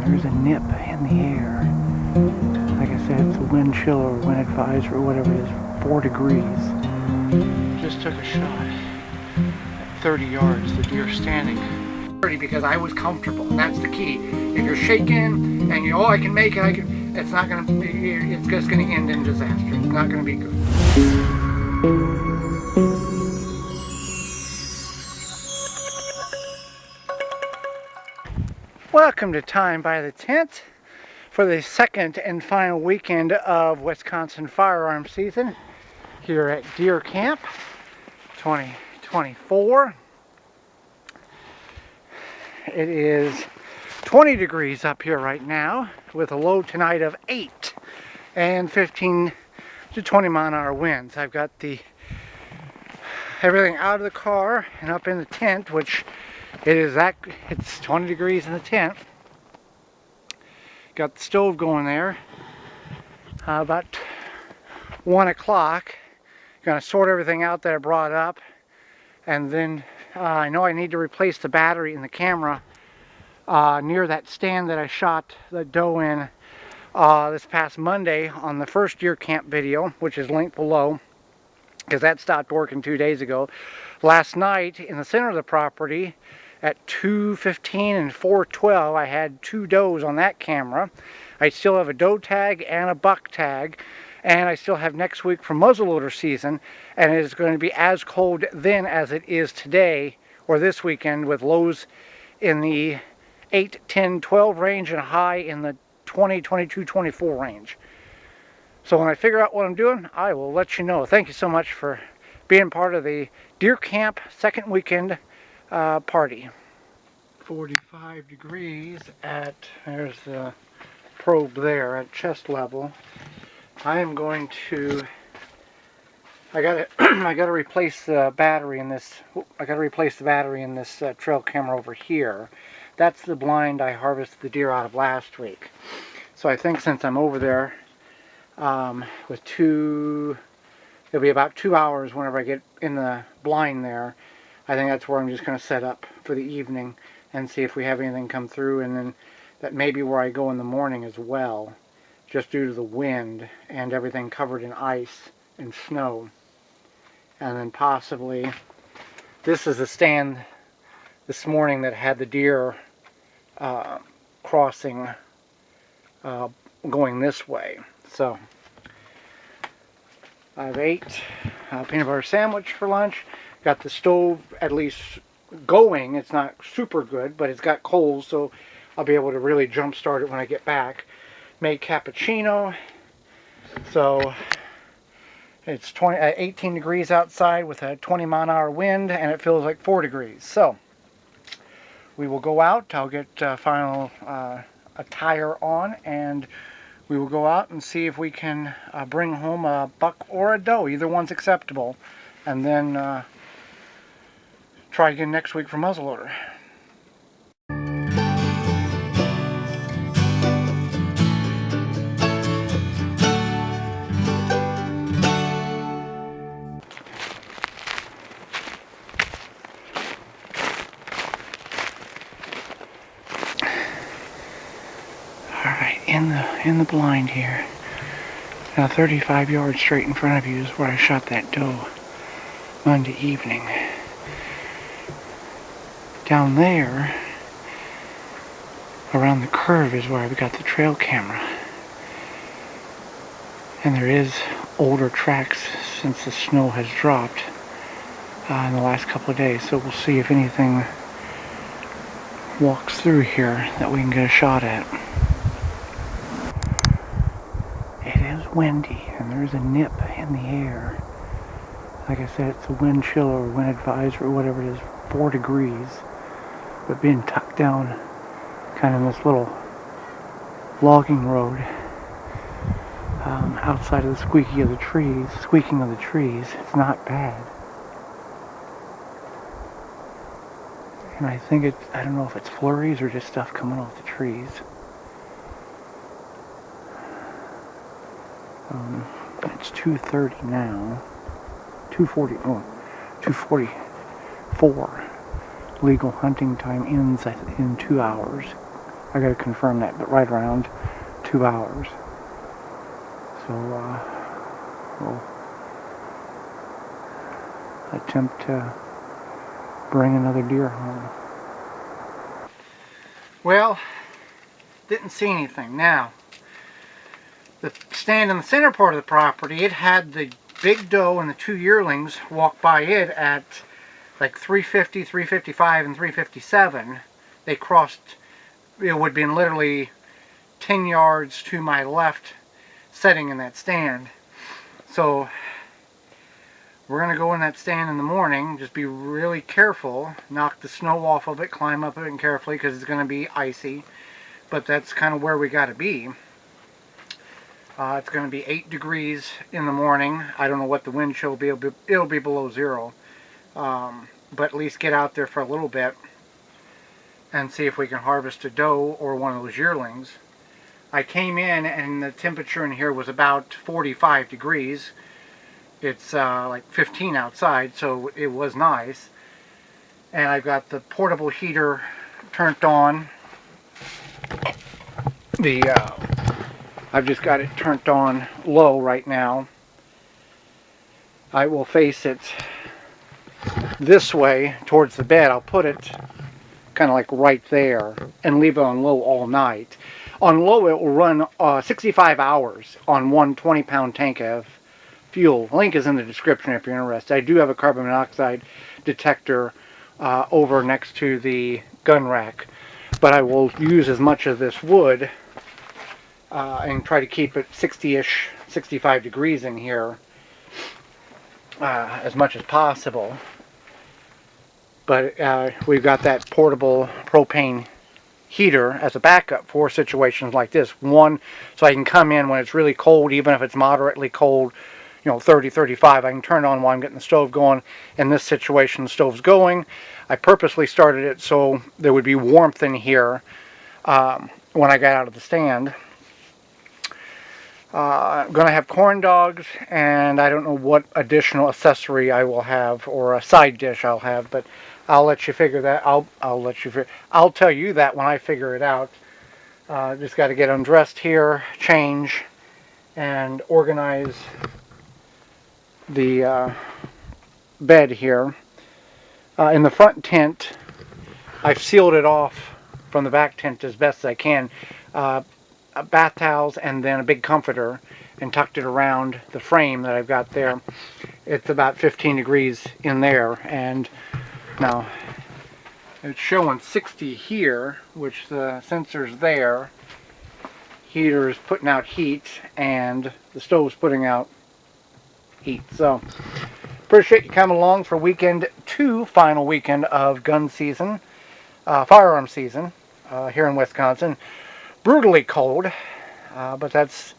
there's a nip in the air. Like I said, it's a wind chill or wind advisory or whatever it is, 4 degrees. Just took a shot at 30 yards, the deer standing. 30 because I was comfortable, and that's the key. If you're shaking and you, oh, I can make it, it's not going to be, it's just going to end in disaster. It's not going to be good. Welcome to Time by the Tent for the second and final weekend of Wisconsin firearm season here at Deer Camp 2024. It is 20 degrees up here right now with a low tonight of 8 and 15 to 20 mile an hour winds. I've got everything out of the car and up in the tent, which it's 20 degrees in the tent. Got the stove going there. About 1 o'clock. Gonna sort everything out that I brought up, and then I know I need to replace the battery in the camera near that stand that I shot the doe in this past Monday on the first deer camp video, which is linked below, because that stopped working 2 days ago. Last night in the center of the property at 2:15 and 4:12, I had 2 does on that camera. I still have a doe tag and a buck tag, and I still have next week for muzzleloader season, and it is going to be as cold then as it is today or this weekend, with lows in the 8, 10, 12 range and high in the 20, 22, 24 range. So when I figure out what I'm doing, I will let you know. Thank you so much for being part of the Deer Camp second weekend party. 45 degrees there's the probe there at chest level. I am going to, I gotta replace the battery in this, trail camera over here. That's the blind I harvested the deer out of last week. So I think since I'm over there with it'll be about 2 hours whenever I get in the blind there. I think that's where I'm just going to set up for the evening and see if we have anything come through, and then that may be where I go in the morning as well, just due to the wind and everything covered in ice and snow. And then possibly, this is the stand this morning that had the deer crossing going this way. So I've ate a peanut butter sandwich for lunch. Got the stove at least going. It's not super good, but it's got coals, so I'll be able to really jump start it when I get back. Made cappuccino. So it's 18 degrees outside with a 20 mile an hour wind, and it feels like 4 degrees. So we will go out. I'll get final attire on, and we will go out and see if we can bring home a buck or a doe. Either one's acceptable. And then try again next week for muzzleloader. Alright, in the blind here. Now 35 yards straight in front of you is where I shot that doe Monday evening. Down there, around the curve, is where I've got the trail camera. And there is older tracks since the snow has dropped in the last couple of days. So we'll see if anything walks through here that we can get a shot at. It is windy, and there's a nip in the air. Like I said, it's a wind chill or wind advisory or whatever it is, 4 degrees. But being tucked down kind of in this little logging road outside of the squeaking of the trees, it's not bad. And I think I don't know if it's flurries or just stuff coming off the trees. It's 2:30 now. 2:44. Legal hunting time ends in 2 hours. I got to confirm that, but right around 2 hours. So we'll attempt to bring another deer home. Well, didn't see anything. Now, the stand in the center part of the property, it had the big doe and the 2 yearlings walk by it at like 350, 355, and 357. They crossed, it would have been literally 10 yards to my left setting in that stand. So we're going to go in that stand in the morning, just be really careful, knock the snow off of it, climb up it carefully because it's going to be icy. But that's kind of where we got to be. It's going to be 8 degrees in the morning. I don't know what the wind chill will be. It'll be below 0. But at least get out there for a little bit and see if we can harvest a doe or one of those yearlings. I came in and the temperature in here was about 45 degrees. It's like 15 outside, so it was nice. And I've got the portable heater turned on. I've just got it turned on low right now. I will face it this way towards the bed. I'll put it kind of like right there and leave it on low all night. On low it will run 65 hours on one 20-pound tank of fuel. Link is in the description if you're interested. I do have a carbon monoxide detector over next to the gun rack, but I will use as much of this wood and try to keep it 60-ish, 65 degrees in here as much as possible. But we've got that portable propane heater as a backup for situations like this. One, so I can come in when it's really cold, even if it's moderately cold, 30, 35, I can turn it on while I'm getting the stove going. In this situation, the stove's going. I purposely started it so there would be warmth in here when I got out of the stand. I'm going to have corn dogs, and I don't know what additional accessory I will have, or a side dish I'll have, but I'll let you figure that. I'll tell you that when I figure it out. Just got to get undressed here, change, and organize the bed here. In the front tent, I've sealed it off from the back tent as best as I can. Bath towels and then a big comforter, and tucked it around the frame that I've got there. It's about 15 degrees in there, and now it's showing 60 here, which the sensor's there. Heater is putting out heat, and the stove's putting out heat. So appreciate you coming along for weekend 2, final weekend of gun season, firearm season here in Wisconsin. Brutally cold, but that's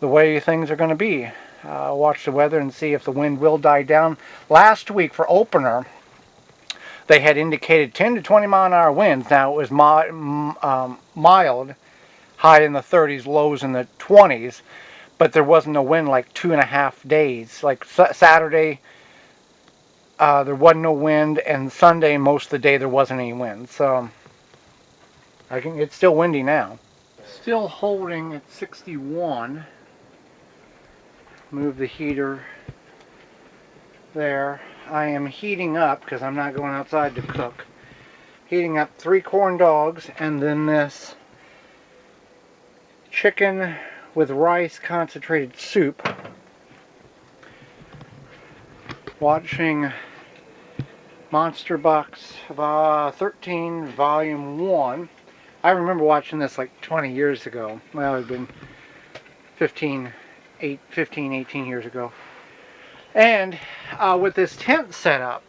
the way things are going to be. Watch the weather and see if the wind will die down. Last week for opener, they had indicated 10 to 20 mile an hour winds. Now it was mild, high in the 30s, lows in the 20s, but there wasn't a wind like 2.5 days. Like Saturday, there wasn't no wind, and Sunday, most of the day, there wasn't any wind. So it's still windy now. Still holding at 61. Move the heater there. I am heating up, because I'm not going outside to cook, heating up 3 corn dogs and then this chicken with rice concentrated soup. Watching Monster Box 13 Volume 1. I remember watching this like 20 years ago. Well, it's been 15, 18 years ago. And with this tent set up,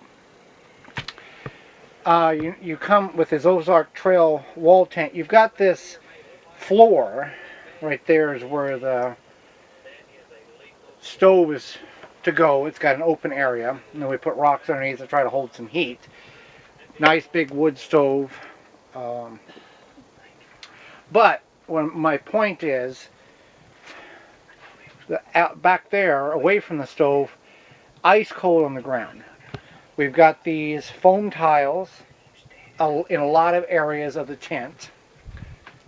you come with this Ozark Trail wall tent. You've got this floor. Right there is where the stove is to go. It's got an open area. And then we put rocks underneath to try to hold some heat. Nice big wood stove. But my point is, out back there, away from the stove, ice cold on the ground. We've got these foam tiles in a lot of areas of the tent.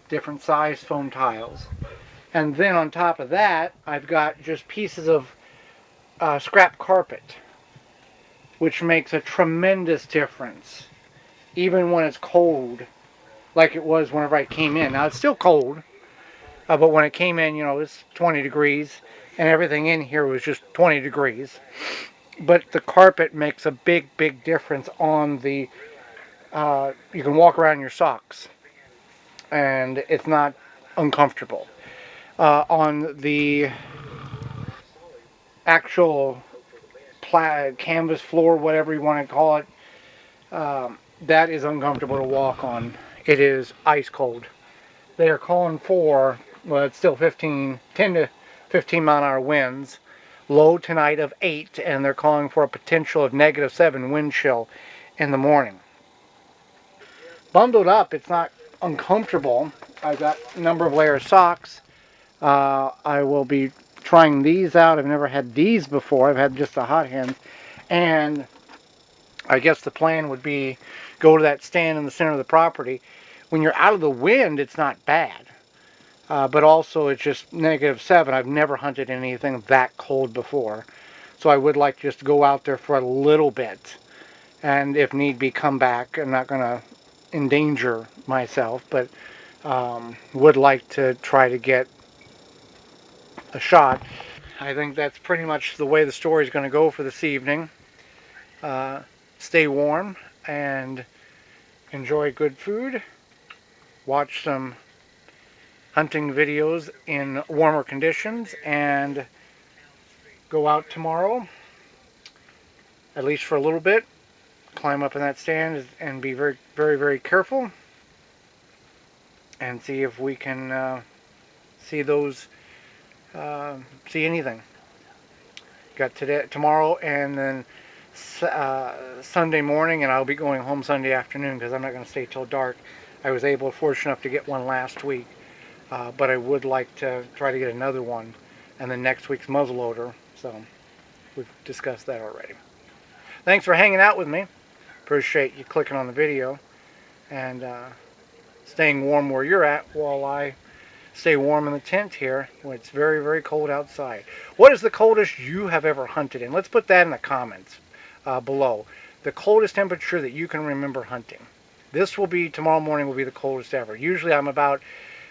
different size foam tiles. And then on top of that, I've got just pieces of scrap carpet, which makes a tremendous difference, even when it's cold, like it was whenever I came in. Now, it's still cold, but when it came in, you know, it's 20 degrees, and everything in here was just 20 degrees. But the carpet makes a big, big difference on the, you can walk around in your socks, and it's not uncomfortable. On the actual canvas floor, whatever you want to call it, that is uncomfortable to walk on. It is ice cold. They are calling for, well, it's still 10 to 15 mile an hour winds. Low tonight of 8, and they're calling for a potential of -7 wind chill in the morning. Bundled up, it's not uncomfortable. I've got a number of layers of socks. I will be trying these out. I've never had these before. I've had just the hot hands. And I guess the plan would be go to that stand in the center of the property. When you're out of the wind, it's not bad. But also it's just -7. I've never hunted anything that cold before. So I would like just to go out there for a little bit. And if need be, come back. I'm not going to endanger myself, but would like to try to get a shot. I think that's pretty much the way the story is going to go for this evening. Stay warm and enjoy good food. Watch some hunting videos in warmer conditions, and go out tomorrow, at least for a little bit. Climb up in that stand and be very, very, very careful, and see if we can see anything. Got tomorrow, and then Sunday morning, and I'll be going home Sunday afternoon because I'm not going to stay till dark. I was fortunate enough to get one last week, but I would like to try to get another one, and then next week's muzzleloader. So we've discussed that already. Thanks for hanging out with me. Appreciate you clicking on the video and staying warm where you're at while I stay warm in the tent here when it's very, very cold outside. What is the coldest you have ever hunted in? Let's put that in the comments below. The coldest temperature that you can remember hunting. This will be, tomorrow morning will be the coldest ever. Usually I'm about,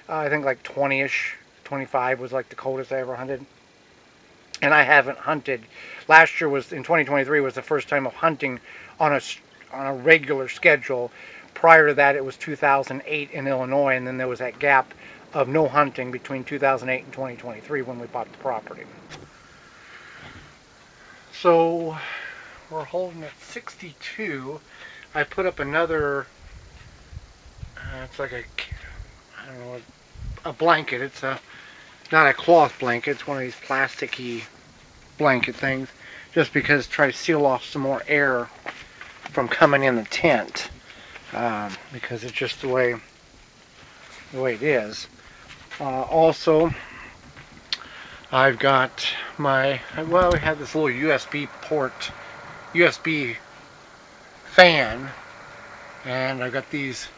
I think like 20-ish, 25 was like the coldest I ever hunted. And I haven't hunted. Last year was, in 2023, was the first time of hunting on a regular schedule. Prior to that, it was 2008 in Illinois, and then there was that gap of no hunting between 2008 and 2023 when we bought the property. So we're holding at 62. I put up another, it's like I don't know, a blanket. It's not a cloth blanket. It's one of these plasticky blanket things, just because try to seal off some more air from coming in the tent, because it's just the way it is. Also, I've got my, well, we have this little USB fan, and I've got these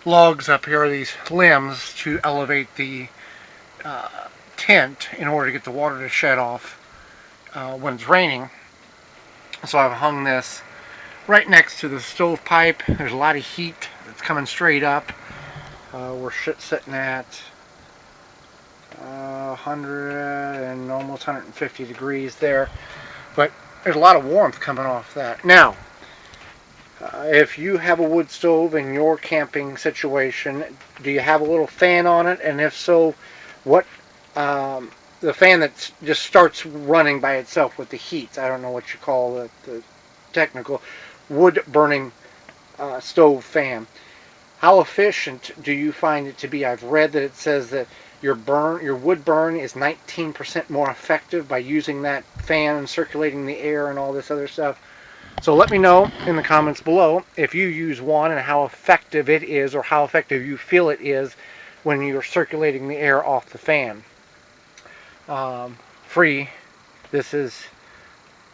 logs up here, these limbs, to elevate the tent in order to get the water to shed off when it's raining. So I've hung this right next to the stovepipe. There's a lot of heat that's coming straight up. We're sitting at 100 and almost 150 degrees there, but there's a lot of warmth coming off that. Now, if you have a wood stove in your camping situation, do you have a little fan on it? And if so, what the fan that just starts running by itself with the heat? I don't know what you call the technical wood burning stove fan. How efficient do you find it to be? I've read that it says that your wood burn is 19% more effective by using that fan and circulating the air and all this other stuff. So let me know in the comments below if you use one and how effective it is, or how effective you feel it is when you're circulating the air off the fan. Free. This is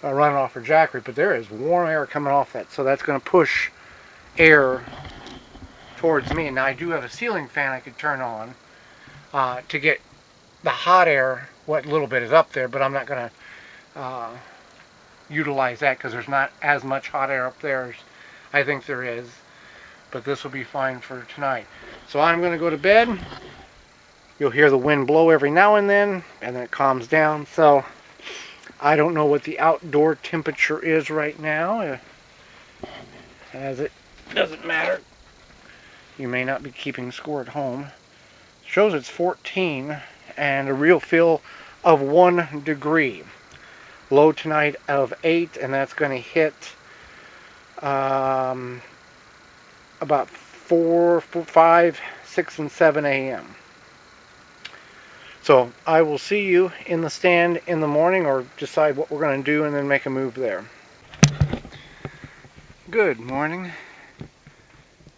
a runoff for Jackery, but there is warm air coming off that, so that's going to push air towards me. Now I do have a ceiling fan I could turn on to get the hot air, what little bit is up there, but I'm not going to utilize that because there's not as much hot air up there as I think there is. But this will be fine for tonight. So I'm going to go to bed. You'll hear the wind blow every now and then it calms down. So I don't know what the outdoor temperature is right now, as it doesn't matter. You may not be keeping score at home. It shows it's 14 and a real feel of 1 degree. Low tonight of 8, and that's going to hit about 4, 5, 6, and 7 a.m. So I will see you in the stand in the morning, or decide what we're going to do and then make a move there. Good morning.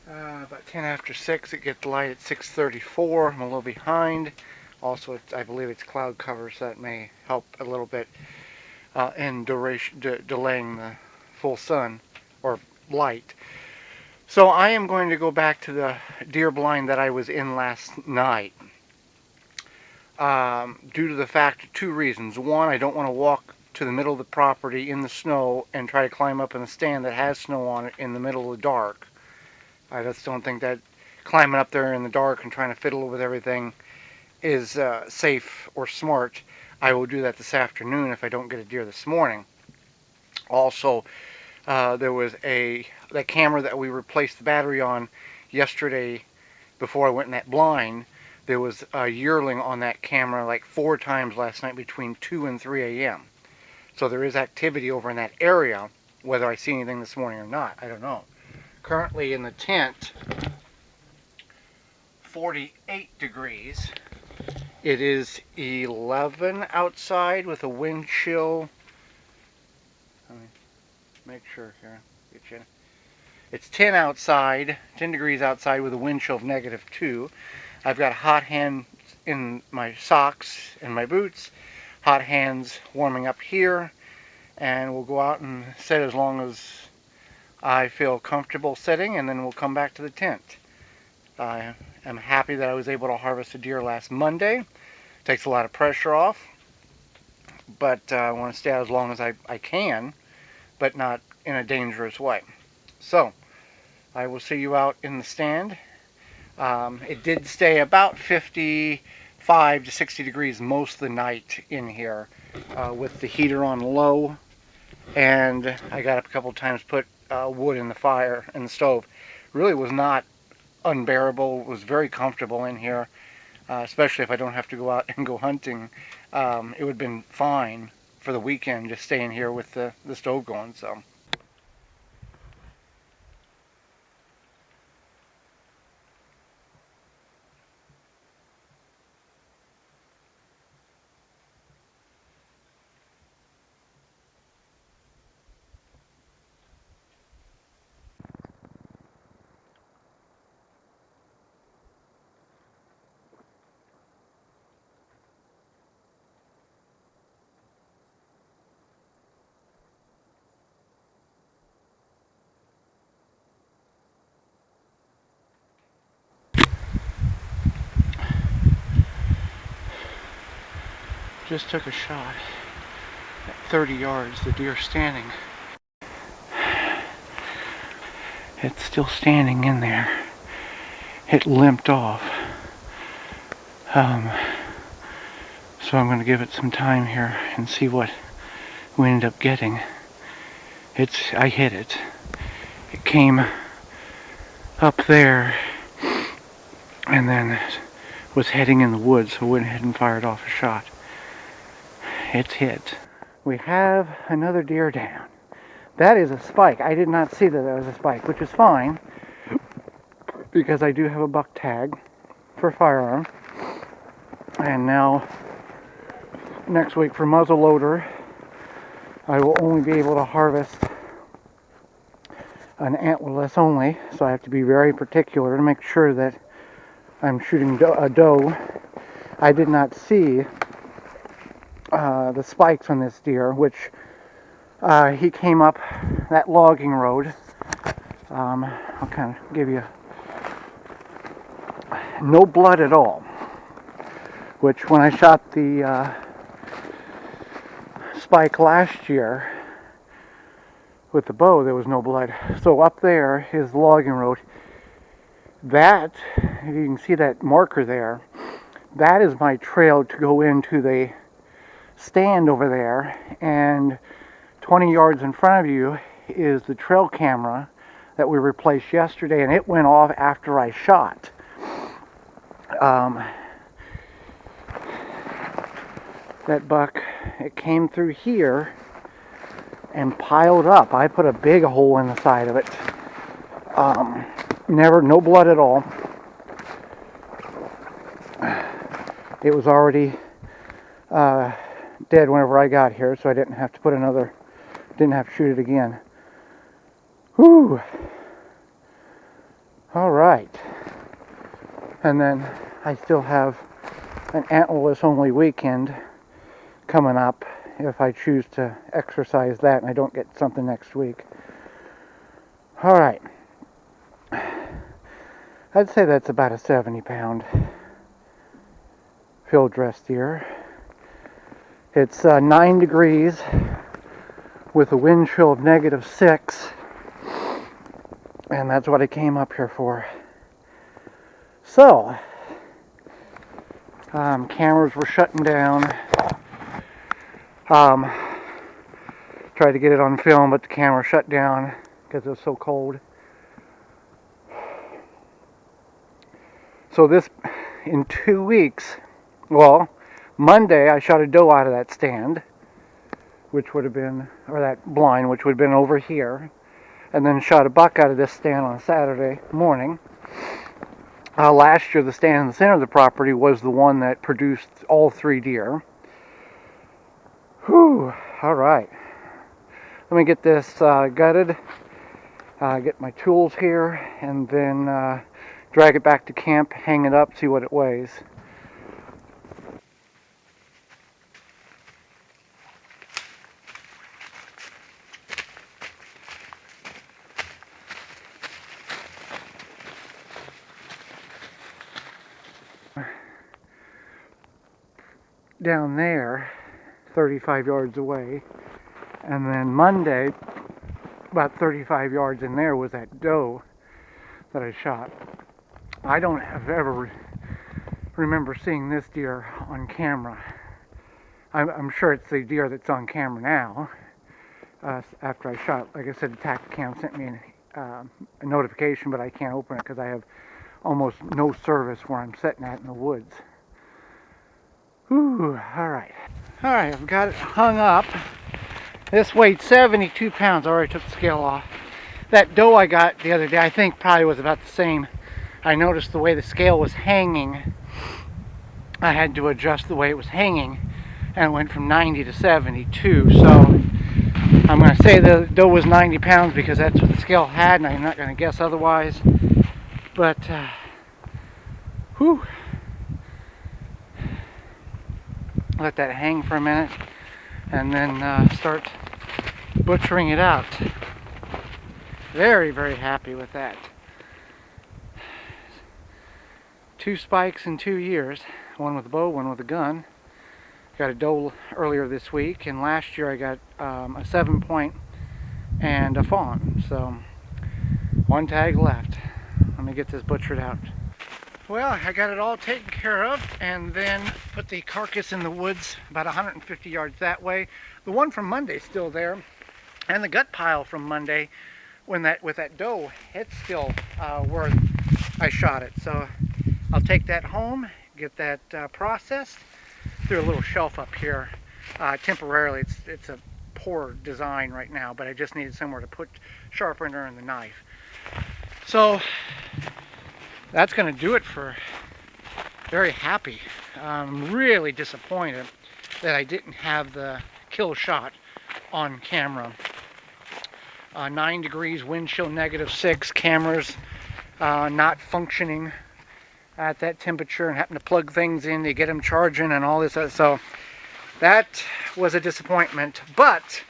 About 10 after 6, it gets light at 6:34. I'm a little behind. Also, I believe it's cloud cover, so that may help a little bit in delaying the full sun or light. So I am going to go back to the deer blind that I was in last night. Due to the fact, 2 reasons. One, I don't want to walk to the middle of the property in the snow and try to climb up in a stand that has snow on it in the middle of the dark. I just don't think that climbing up there in the dark and trying to fiddle with everything is safe or smart. I will do that this afternoon if I don't get a deer this morning. Also, there was that camera that we replaced the battery on yesterday before I went in that blind. There was a yearling on that camera like 4 times last night between 2 and 3 a.m. So there is activity over in that area. Whether I see anything this morning or not, I don't know. Currently in the tent, 48 degrees. It is 11 outside with a wind chill. Let me make sure here. Get you. It's 10 outside, 10 degrees outside with a wind chill of -2. I've got hot hands in my socks and my boots, hot hands warming up here, and we'll go out and sit as long as I feel comfortable sitting, and then we'll come back to the tent. I am happy that I was able to harvest a deer last Monday. Takes a lot of pressure off, but I want to stay out as long as I can, but not in a dangerous way. So I will see you out in the stand. It did stay about 55 to 60 degrees most of the night in here with the heater on low, and I got up a couple times, put wood in the fire in the stove. Really was not unbearable. It was very comfortable in here, especially if I don't have to go out and go hunting. It would have been fine for the weekend just staying here with the stove going. So. Just took a shot at 30 yards, the deer standing. It's still standing in there. It limped off. So I'm going to give it some time here and see what we end up getting. I hit it. It came up there and then was heading in the woods, so I went ahead and fired off a shot. It's hit. We have another deer down. That is a spike. I did not see that was a spike, which is fine because I do have a buck tag for firearm. And now next week for muzzleloader, I will only be able to harvest an antlerless only, so I have to be very particular to make sure that I'm shooting a doe. I did not see the spikes on this deer, which he came up that logging road. I'll kind of give you no blood at all, which when I shot the spike last year with the bow, there was no blood. So up there is the logging road. That, if you can see that marker there, that is my trail to go into the stand over there, and 20 yards in front of you is the trail camera that we replaced yesterday, and it went off after I shot. That buck, it came through here and piled up. I put a big hole in the side of it. No blood at all. It was already dead whenever I got here, so I didn't have to shoot it again. Whew. All right. And then I still have an antlerless only weekend coming up if I choose to exercise that and I don't get something next week. All right. I'd say that's about a 70-pound field dress deer. It's 9 degrees with a wind chill of -6, and that's what I came up here for. So, cameras were shutting down. Tried to get it on film, but the camera shut down because it was so cold. So in 2 weeks, well, Monday I shot a doe out of that stand, which would have been, or that blind, which would have been over here, and then shot a buck out of this stand on Saturday morning. Last year, the stand in the center of the property was the one that produced all 3 deer. Whew, all right. Let me get this gutted, get my tools here, and then drag it back to camp, hang it up, see what it weighs. Down there, 35 yards away, and then Monday, about 35 yards in there, was that doe that I shot. I don't ever remember seeing this deer on camera. I'm sure it's the deer that's on camera now. After I shot, like I said, the TactiCam sent me a notification, but I can't open it because I have almost no service where I'm sitting at in the woods. Whew, alright, I've got it hung up. This weighed 72 pounds. I already took the scale off. That doe I got the other day, I think probably was about the same. I noticed the way the scale was hanging. I had to adjust the way it was hanging, and it went from 90 to 72. So I'm going to say the doe was 90 pounds because that's what the scale had, and I'm not going to guess otherwise. But, whew. Let that hang for a minute and then start butchering it out. Very, very happy with that. 2 spikes in 2 years, one with a bow, one with a gun. Got a doe earlier this week, and last year I got a 7-point and a fawn. So 1 tag left. Let me get this butchered out. Well, I got it all taken care of, and then put the carcass in the woods about 150 yards that way. The one from Monday's still there, and the gut pile from Monday, with that doe, it's still where I shot it. So I'll take that home, get that processed through a little shelf up here temporarily. It's a poor design right now, but I just needed somewhere to put sharpener and the knife. So that's going to do it for very happy. I'm really disappointed that I didn't have the kill shot on camera. 9 degrees, wind chill -6, cameras not functioning at that temperature, and having to plug things in to get them charging and all this. So that was a disappointment, but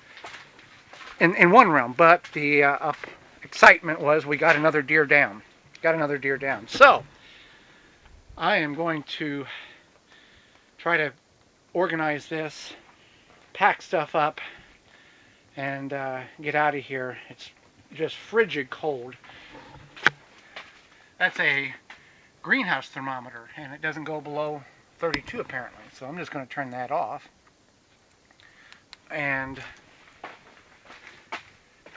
in one realm. But the excitement was we got another deer down. So I am going to try to organize this, pack stuff up, and get out of here. It's just frigid cold. That's a greenhouse thermometer, and it doesn't go below 32 apparently. So I'm just going to turn that off. And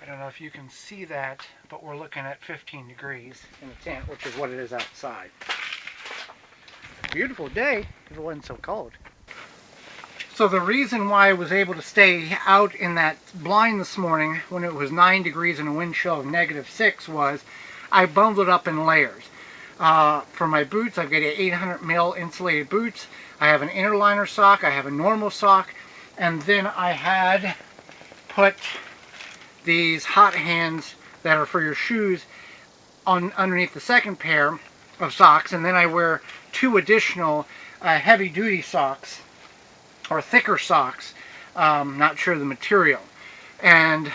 I don't know if you can see that, but we're looking at 15 degrees in the tent, which is what it is outside. Beautiful day if it wasn't so cold. So the reason why I was able to stay out in that blind this morning when it was 9 degrees and a wind chill of -6 was I bundled up in layers. For my boots, I've got 800 mil insulated boots. I have an inner liner sock, I have a normal sock, and then I had put these hot hands that are for your shoes on underneath the second pair of socks, and then I wear 2 additional heavy duty socks or thicker socks, not sure of the material, and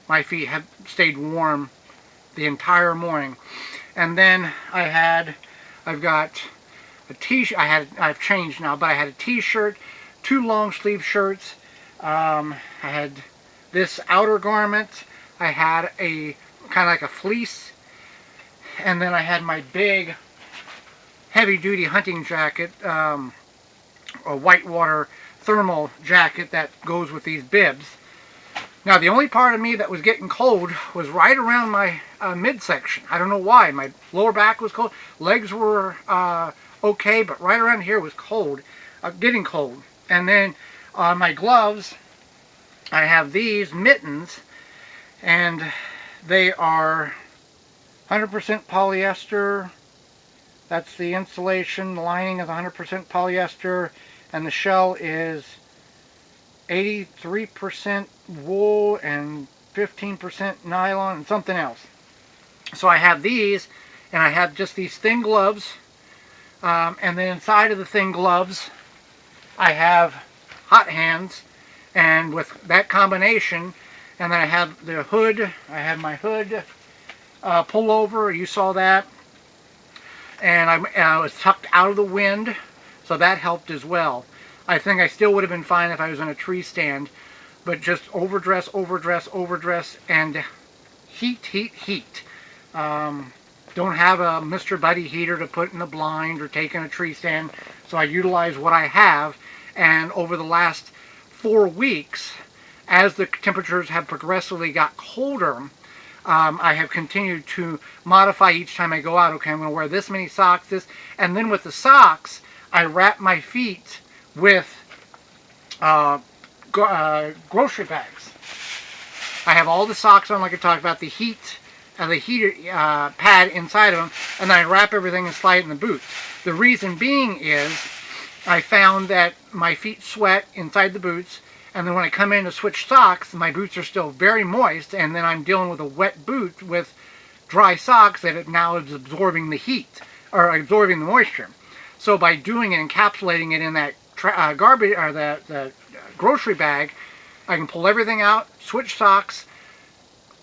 my feet have stayed warm the entire morning. And then I've got a t-shirt. I've changed now, but I had a t-shirt, 2 long sleeve shirts. I had this outer garment. I had a kind of like a fleece, and then I had my big heavy duty hunting jacket, a whitewater thermal jacket that goes with these bibs. Now the only part of me that was getting cold was right around my midsection. I don't know why. My lower back was cold. Legs were okay, but right around here was cold, getting cold. And then my gloves, I have these mittens, and they are 100% polyester. That's the insulation. The lining is 100% polyester, and the shell is 83% wool and 15% nylon and something else. So I have these, and I have just these thin gloves, and then inside of the thin gloves I have hot hands, and with that combination, and then I have the hood. I have my hood pullover, you saw that, and I was tucked out of the wind, so that helped as well. I think I still would have been fine if I was on a tree stand, but just overdress, overdress, overdress, and heat, heat, heat. Don't have a Mr. Buddy heater to put in the blind or take in a tree stand, so I utilize what I have. And over the last 4 weeks, as the temperatures have progressively got colder, I have continued to modify each time I go out. Okay, I'm going to wear this many socks, this, and then with the socks, I wrap my feet with grocery bags. I have all the socks on, like I talked about, the heater pad inside of them, and then I wrap everything and slide it in the boots. The reason being is I found that my feet sweat inside the boots, and then when I come in to switch socks, my boots are still very moist, and then I'm dealing with a wet boot with dry socks that it now is absorbing the heat, or absorbing the moisture. So by doing it, encapsulating it in that garbage, or the grocery bag, I can pull everything out, switch socks,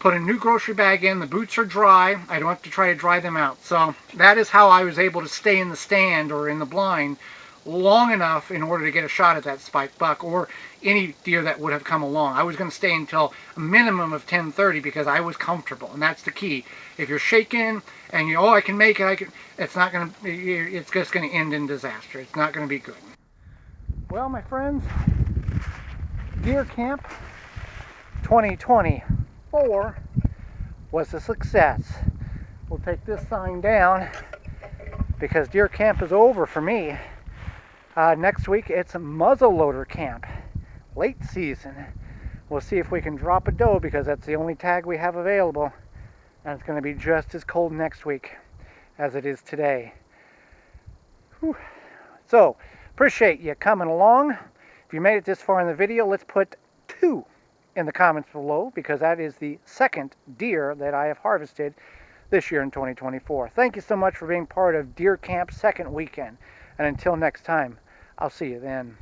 put a new grocery bag in, the boots are dry, I don't have to try to dry them out. So that is how I was able to stay in the stand or in the blind long enough in order to get a shot at that spike buck or any deer that would have come along. I was going to stay until a minimum of 10:30 because I was comfortable, and that's the key. If you're shaking and you, oh, I can make it, it's not going to, it's just going to end in disaster. It's not going to be good. Well, my friends, Deer Camp 2024 was a success. We'll take this sign down because Deer Camp is over for me. Next week it's a muzzleloader camp, late season. We'll see if we can drop a doe because that's the only tag we have available, and it's going to be just as cold next week as it is today. Whew. So appreciate you coming along. If you made it this far in the video, let's put 2 in the comments below because that is the second deer that I have harvested this year in 2024. Thank you so much for being part of Deer Camp second weekend, and until next time, I'll see you then.